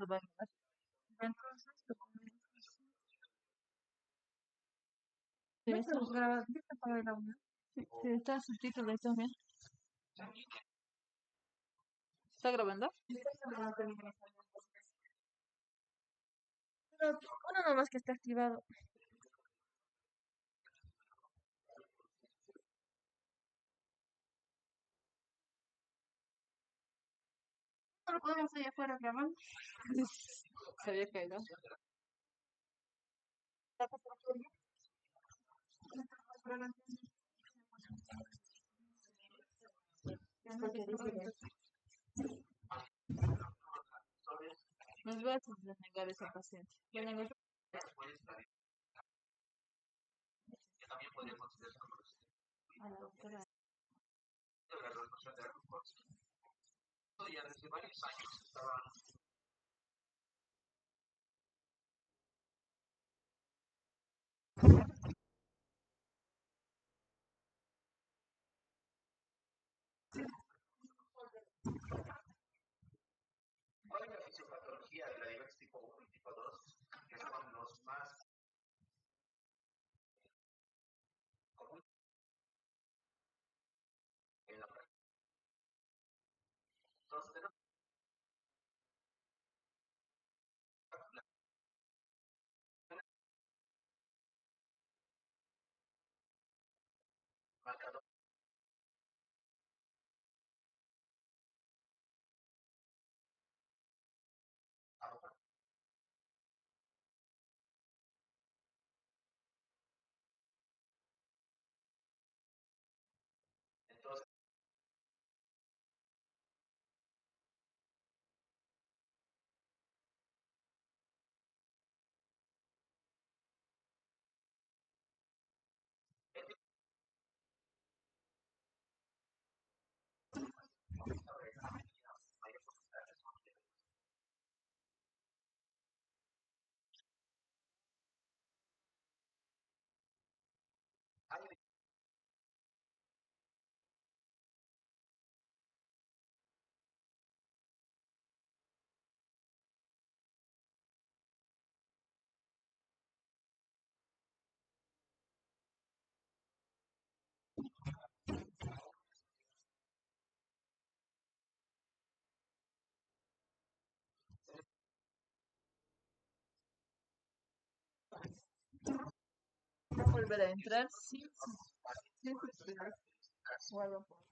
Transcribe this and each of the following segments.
lo va a grabar. Entonces, debe estar grabado. ¿Viste apagar el audio? Sí, debe estar subtítulos también. ¿Está grabando? Pero uno nomás que está activado. No lo podemos allá afuera grabando. Se había caído. Nos vas a denegar esa paciente. A la doctora. Volver a entrar. Sí, sí. Sí, sí, sí. Guardo por.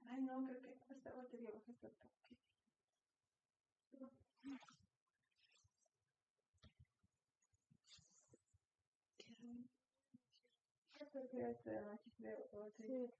Ay, no, creo que esta batería va a estar toque. Sí.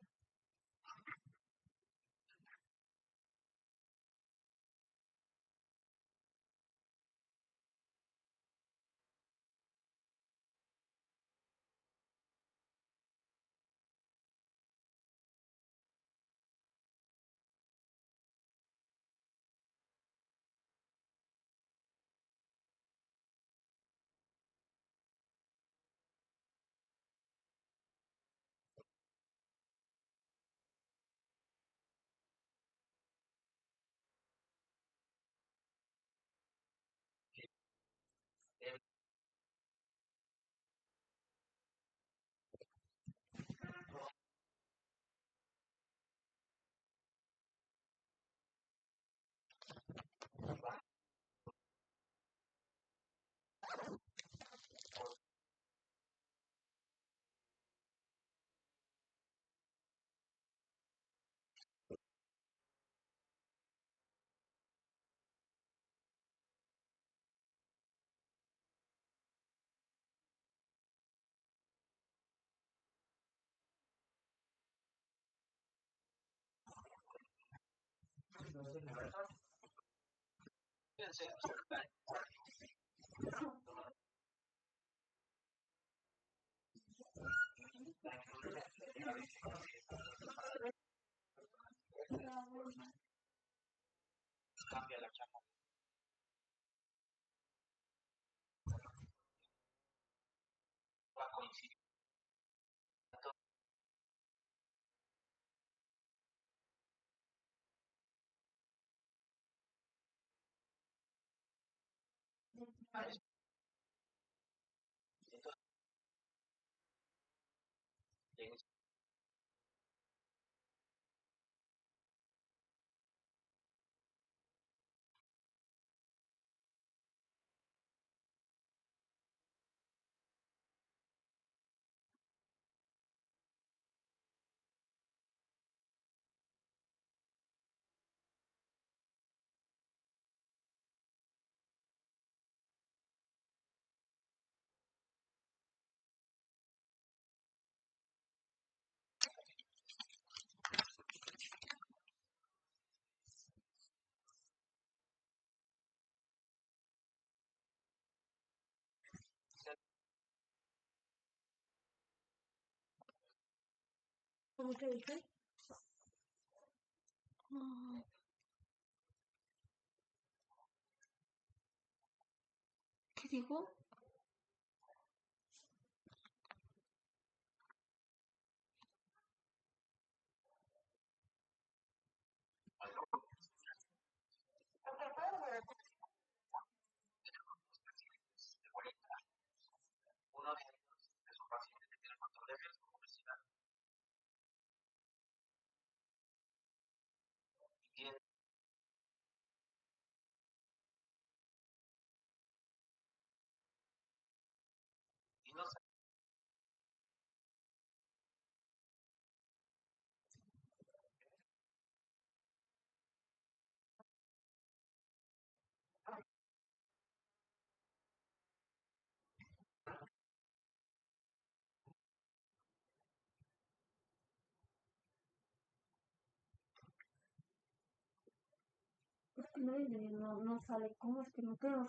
¿Cómo que dice? ¿Qué dijo? No sale. ¿Cómo es que no creo?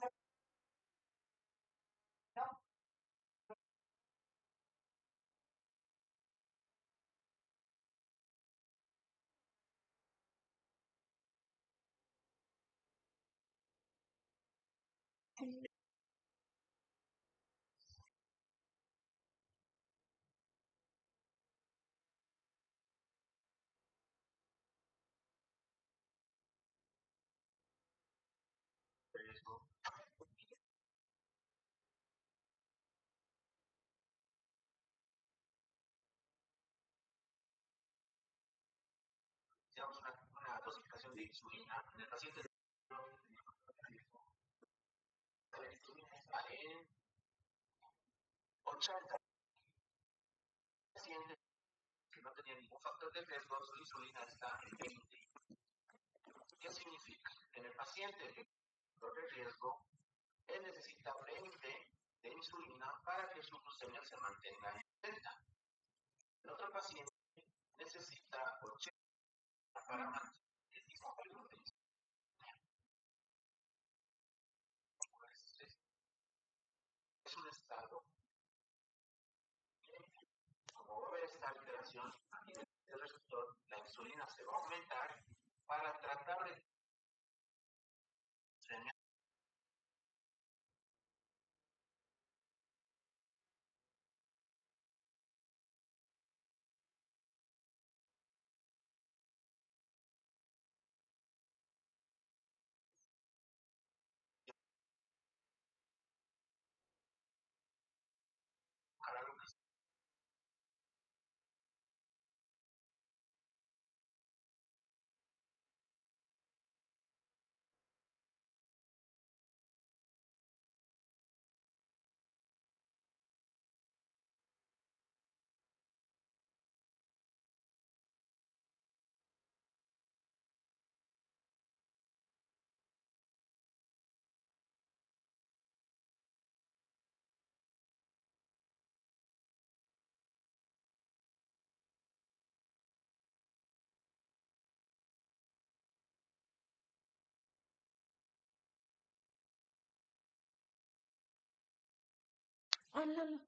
Háblalo.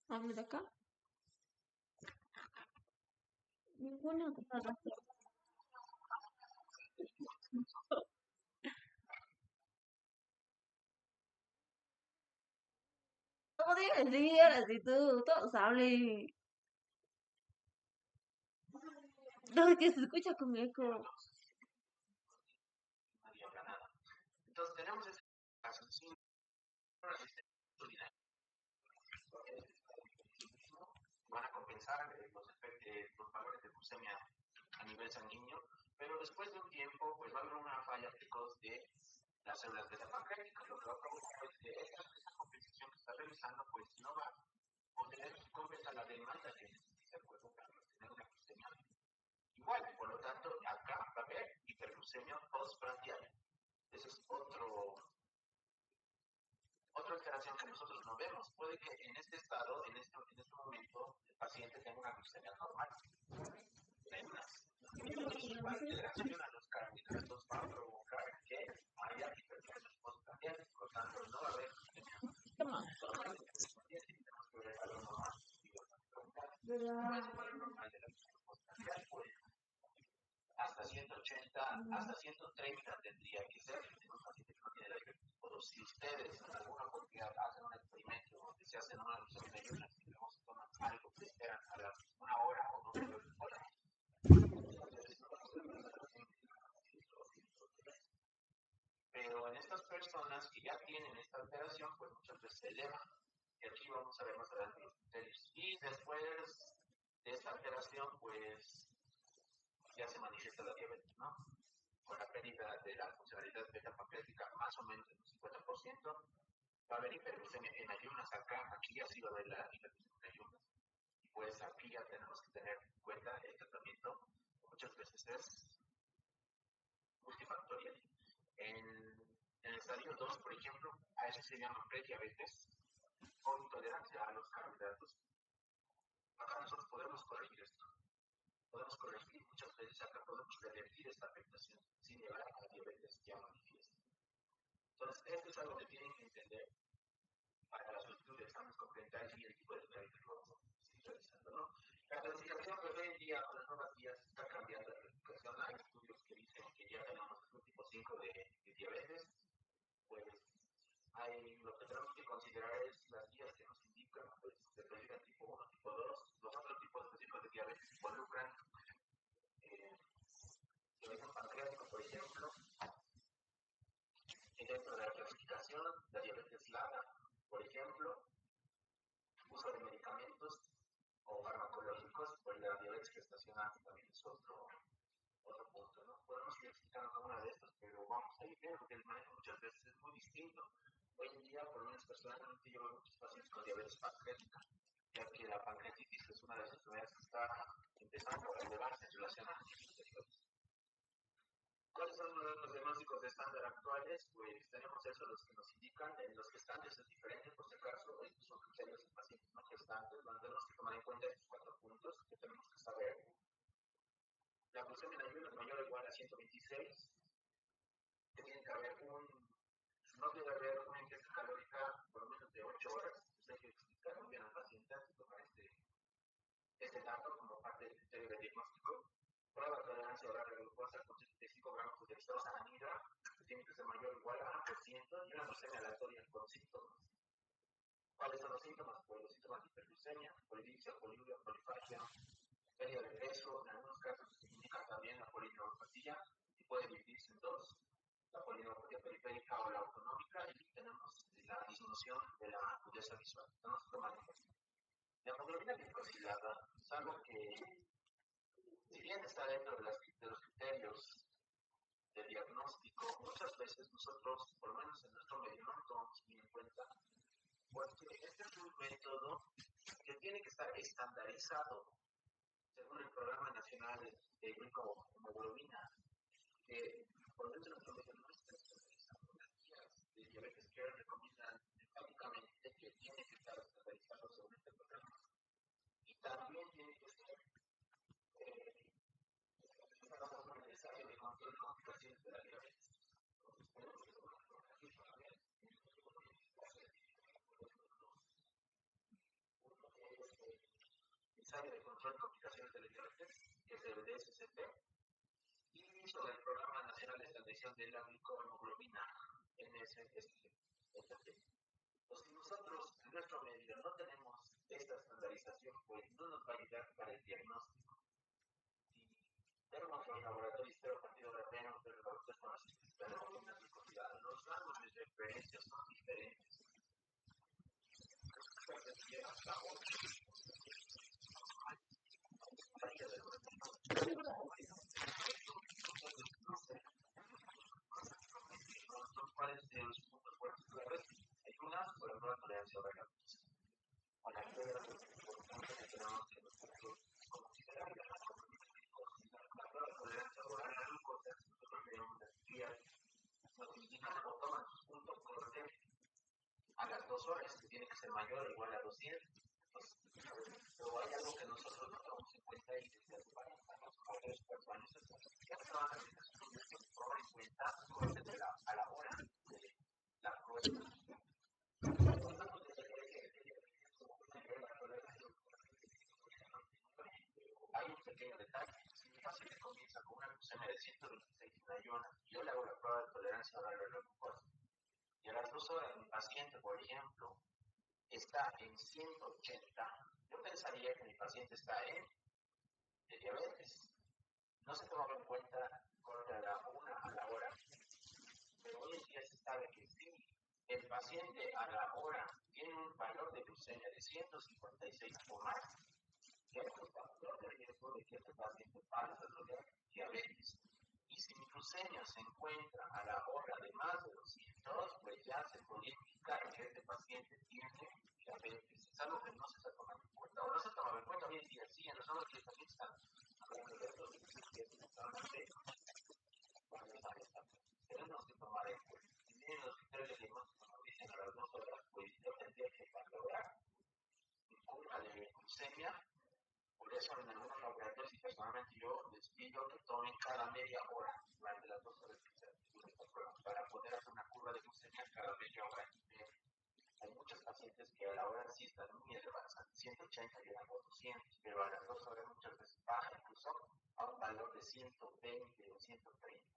Hable de acá. Ninguna comparación. No digas sí, ahora sí tú, todos hablen. No, es que se escucha con eco. Entonces tenemos ese caso, sin van a compensar los valores de glucemia a nivel sanguíneo, pero después de un tiempo pues va a haber una falla precoz de las células beta pancreáticas, lo que va a provocar es que esa compensación que está realizando pues no va a poder compensar la demanda que necesita el cuerpo para tener una glucemia igual, por lo tanto acá va a haber hiperglucemia postprandial. Ese es otra alteración que nosotros no vemos. Puede que en este estado, en este momento, el paciente tenga una glucemia normal. La alteración a los carbohidratos va a provocar que haya hiperglucemia postprandial. Por lo tanto, no va a haber glucemia normal. Tenemos que ver algo normal. ¿Cuál es el valor normal de la glucemia postprandial? Pues hasta 180, hasta 130 tendría que ser en un paciente que no tiene diabetes. Pero si ustedes en alguna oportunidad hacen un experimento donde se hacen una glucemia de ayunas y luego se toman algo que esperan a las 1 hora o 2 horas, pero en estas personas que ya tienen esta alteración, pues muchas veces se eleva. Y aquí vamos a ver más adelante los criterios. Y después de esta alteración, pues ya se manifiesta la diabetes, ¿no? Con la pérdida de la funcionalidad beta pancreática más o menos en un 50%, va a haber hiperglucemia en ayunas acá, aquí ya sí va a haber la hiperglucemia en ayunas. Y pues aquí ya tenemos que tener en cuenta el tratamiento, muchas veces es multifactorial. En el estadio 2, por ejemplo, a eso se llama prediabetes o intolerancia a los carbohidratos. Acá nosotros podemos corregir esto. Podemos corregir muchas veces, acá podemos revertir esta afectación sin llegar a la diabetes ya manifiesta. Entonces, esto es algo que tienen que entender para la solicitud de exámenes complementarios y el tipo de trámite que vamos a seguir realizando, ¿no? La clasificación, pues hoy en día, con las nuevas guías, está cambiando la clasificación. Hay estudios que dicen que ya tenemos un tipo 5 de diabetes, pues lo que tenemos que considerar es las guías que nos indican, pues se clasifican tipo 1, tipo 2. Los otros tipos específicos de diabetes involucran diabetes pancreático, por ejemplo, y dentro de la clasificación, la diabetes LADA, por ejemplo, uso de medicamentos o farmacológicos, pues la diabetes gestacional también es otro punto, ¿no? Podemos ir explicando cada una de estas, pero vamos a ir viendo que el manejo muchas veces es muy distinto. Hoy en día, por lo menos personalmente, yo veo muchos pacientes con diabetes pancreática, ya que la pancreatitis es una de las enfermedades que está empezando a elevarse en relación a los anteriores. ¿Cuáles son los diagnósticos de estándar actuales? Pues tenemos eso, los que nos indican, en los gestantes es diferente, por si acaso, estos son criterios en pacientes no gestantes, donde tenemos que tomar en cuenta estos 4 puntos que tenemos que saber. La glucemia en ayunas mayor o igual a 126, que tiene que haber no debe haber una ingesta calórica por lo menos de 8 horas, pues hay que explicar muy bien al paciente antes de tomar este dato como parte del criterio de diagnóstico. Prueba de tolerancia oral de glucosa con 75 gramos de dextrosa anhidra, que tiene que ser mayor o igual a 1%, y una glucemia aleatoria con síntomas. ¿Cuáles son los síntomas? Pues los síntomas de hiperglucemia, polidipsia, poliuria, polifagia, pérdida de peso, en algunos casos se indica también la polineuropatía y puede dividirse en dos, la polineuropatía periférica o la autonómica, y tenemos la disminución de la agudeza visual. Tenemos que tomar en cuenta. La hemoglobina glicosilada es algo que, si bien está dentro de los criterios de diagnóstico, muchas veces nosotros, por lo menos en nuestro medio, no lo tomamos bien en cuenta, porque este es un método que tiene que estar estandarizado según el Programa Nacional de Glicohemoglobina, que por dentro de nuestro medio no está estandarizado. Las guías de Diabetes Care recomiendan enfáticamente que tiene que estar estandarizado según este programa. Y también tiene que ser necesario de control de complicaciones de la diabetes. ensayo de control de complicaciones de la diabetes, que es el DSCP, y sobre el Programa Nacional de Estabilización de la Glicohemoglobina, NSST. Pues si nosotros en nuestro medio no tenemos esta estandarización, pues no nos va a ayudar para el diagnóstico. Si tenemos los laboratorios, pero partido de renal, pero los con las los rangos de referencia son diferentes. ¿Cuáles de los puntos fuertes claves? Hay unas, por ejemplo, la tolerancia a la lactosa. A la lactosa, tenemos que considerar la tolerancia a la glucosa, nosotros tenemos las guías, nos indican o toman sus puntos por D a las 2 horas, que tiene que ser mayor o igual a 200. Pues, pero hay algo que nosotros no tomamos en cuenta y desde hace varios años, como 3 o 4 años, ya estaban haciendo estudios que toman en cuenta cortes a la hora de la cosa. Hay un pequeño detalle. Si mi paciente comienza con una glucemia de 126 en ayunas, yo le hago la prueba de tolerancia a la glucosa. Y a las 2 horas mi paciente, por ejemplo, está en 180, yo pensaría que mi paciente está en diabetes. No se tomaba en cuenta corte a la 1 a la hora, pero hoy en día se sabe que sí, el paciente a la hora tiene un valor de glucemia de 156 o más, que es un factor de riesgo de que este paciente pase a desarrollar diabetes. Y si mi glucemia se encuentra a la hora de más de 200, pues ya se podría indicar que este paciente tiene diabetes. Es algo que no se está tomando en cuenta, o no se toma en cuenta hoy en día. Sí, en los nuevos que también están hablando de esto, que es totalmente varios años también. Tenemos que tomar en cuenta. Si bien los criterios de diagnóstico nos dicen a las 2 horas, pues yo tendría que valorar mi curva de glucemia. Por eso en algunos laboratorios, y personalmente yo les pido que tomen cada media hora durante las 2 horas que se hace esta prueba, para poder hacer una curva de glucemia cada media hora. Hay muchos pacientes que a la hora sí están muy elevadas, a 180 llegan a 200, pero a las 2 horas muchas veces baja incluso a un valor de 120 o 130.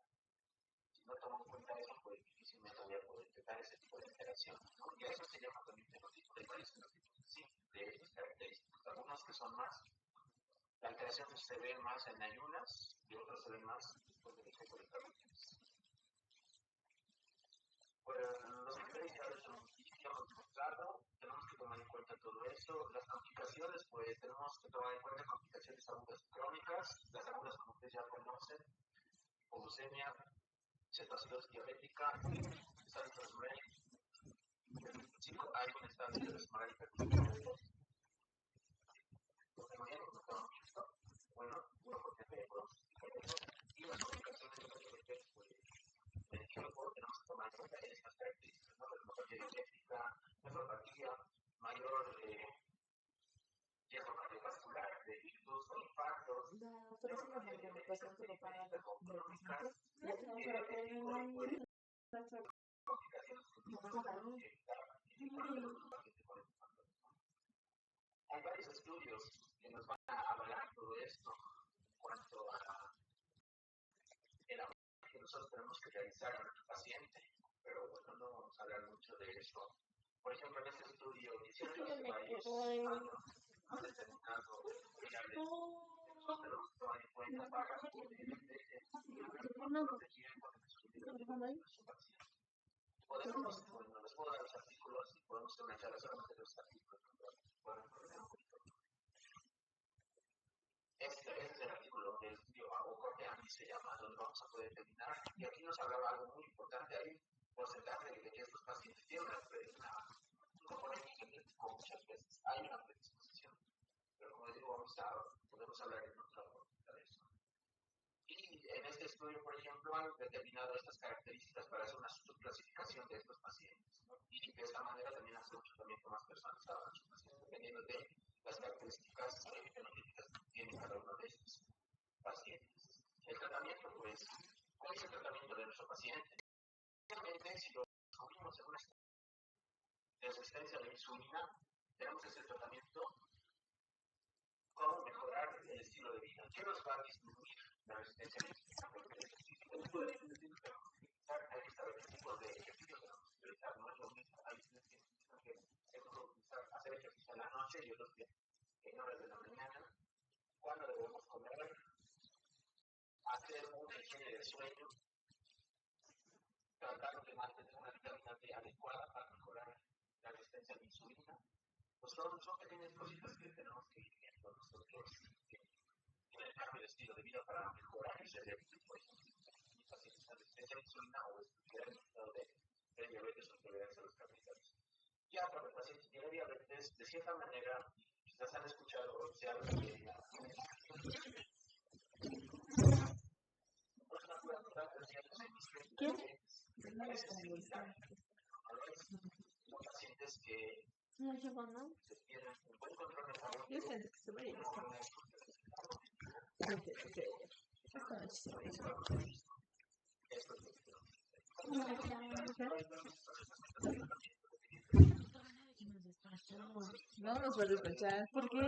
Si no tomo en cuenta eso, pues difícilmente voy a poder detectar ese tipo de interacción, ¿no? Y eso se llama también fenotipo. Hay varios fenotipos sí, de estas características, algunos que son más. La alteración se ve más en ayunas y otros se ven más después del efecto de carbohidratos. Pues los criterios ya hemos demostrado, tenemos que tomar en cuenta todo eso. Las complicaciones, pues tenemos que tomar en cuenta complicaciones agudas crónicas, las agudas como ustedes ya conocen, hipoglucemia, cetoacidosis diabética, estado transmoral, hay un estado de transmoral hiperglucémico. Bueno, porque tenemos y las complicaciones de la diabetes, pues en el tiempo tenemos que tomar en cuenta estas características, ¿no? Nefropatía diabética, nefropatía mayor, riesgo cardiovascular, de ictus o infartos, nefropatía diabética, periféricas o crónicas, complicaciones hay varios estudios que nos van a avalar todo esto en cuanto a el abordaje que nosotros tenemos que realizar a nuestro paciente, pero bueno, no vamos a hablar mucho de eso. Por ejemplo, en este estudio que hicieron hace varios años, han determinado variables que nosotros tenemos que tomar en cuenta para poder proteger con el estudio de nuestro paciente. Podemos, bueno, les puedo dar los artículos y podemos hacer una charla solamente de los artículos. Este es el artículo del estudio AOCORTE-AMI se llama, donde vamos a poder determinar, y aquí nos hablaba algo muy importante, hay un porcentaje de que estos pacientes tienen un componente genético muchas veces, hay una predisposición, pero como les digo, podemos hablar en otra oportunidad de eso. Y en este estudio, por ejemplo, han determinado estas características para hacer una subclasificación de estos pacientes, ¿no? Y de esta manera también hacer un tratamiento más personalizado a nuestros pacientes, dependiendo de las características fenotípicas que tiene cada uno de estos pacientes. El tratamiento, pues, ¿cuál es el tratamiento de nuestro paciente? Obviamente, si lo descubrimos en una de resistencia a la insulina, tenemos que hacer tratamiento cómo mejorar el estilo de vida. ¿Qué nos va a disminuir la resistencia al ejercicio? Hay que saber qué tipos de ejercicios se vamos a utilizar. No es lo mismo. Hay veces que hacer ejercicio en la noche y otros que en horas de la mañana. Cuándo debemos comer, hacer una higiene del sueño, tratar de mantener una vitamina D adecuada para mejorar la resistencia a la insulina. Pues son pequeñas cositas que tenemos que ir viendo nosotros en el cambio de estilo de vida para mejorar ese déficit, por ejemplo, en pacientes con resistencia a la insulina o estuviera en estado de diabetes o intolerancia a los carbohidratos. Ya para los pacientes que tienen diabetes, de cierta manera, quizás han escuchado, se habla de la son pacientes que se tienen un buen control metabólico. No nos va a despachar. ¿Por qué?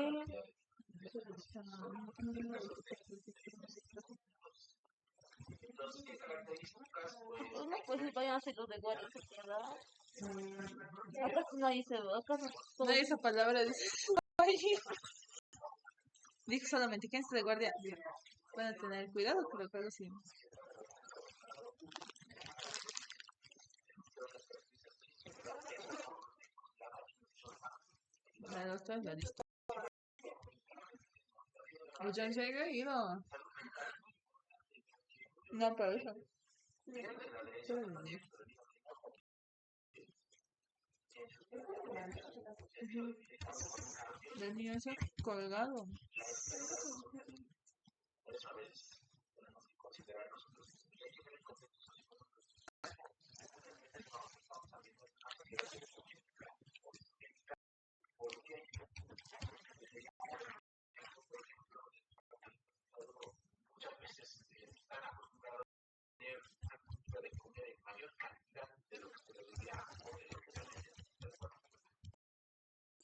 Entonces, ¿qué características? No, pues vayan a hacer los de guardia, ¿verdad? ¿Acaso no dice? ¿Acaso No hay esa palabra, dice. Dijo solamente que de guardia van a tener cuidado, creo que algo sí. La doctora la lista. John llega y no. No, pero eso. Venía eso colgado. Por eso a veces tenemos que considerar nosotros que hay que ver el concepto socioeconómico. ¿Por qué? Muchas veces están acostumbrados a tener una cultura de comer en mayor cantidad de lo que se debería o de lo que se necesita.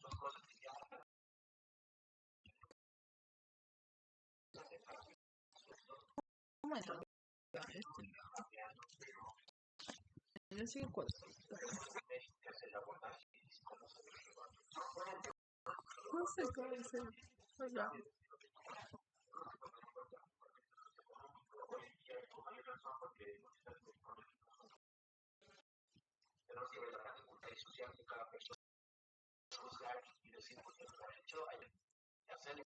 Son cosas que ya ¿Cómo es? Yo sigo con. No sé cómo es el. Hola. tenemos que ver la dificultad social de cada persona, juzgar y decir por qué lo ha hecho, hacer